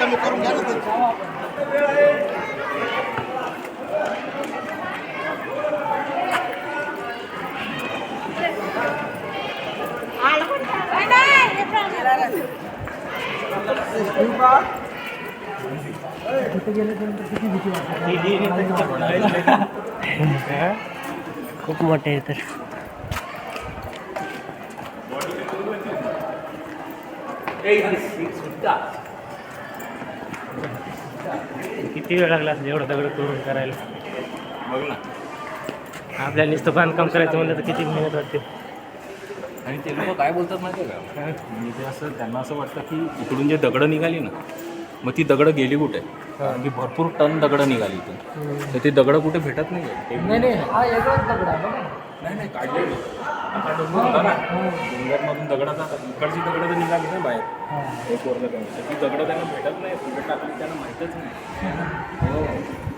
कमी करून घ्या ना. खूप मोठे आहे तर किती वेळ लागला असेल एवढं दगड तोडून करायला. बघ ना. आपल्याला नुसतं बांधकाम करायचं म्हणलं तर किती मेहनत वाटते. आणि ते लोक काय बोलतात माहिती आहे का, म्हणजे ते असं त्यांना असं वाटतं की इकडून जे दगडं निघाली ना, मग ती दगडं गेली कुठे, कारण की भरपूर टन दगडं निघाली इथून, तर ती दगडं कुठे भेटत नाही. हा एकच दगड आहे बघा. नाही काढलेली आता डोंगर होता ना, डोंगरमधून दगडाचा इकडची दगडं तर निघाली ना बाहेर एक वर्ग, ती दगडं त्यांना भेटत नाही, कुठे टाकली त्यांना माहीतच नाही. हो.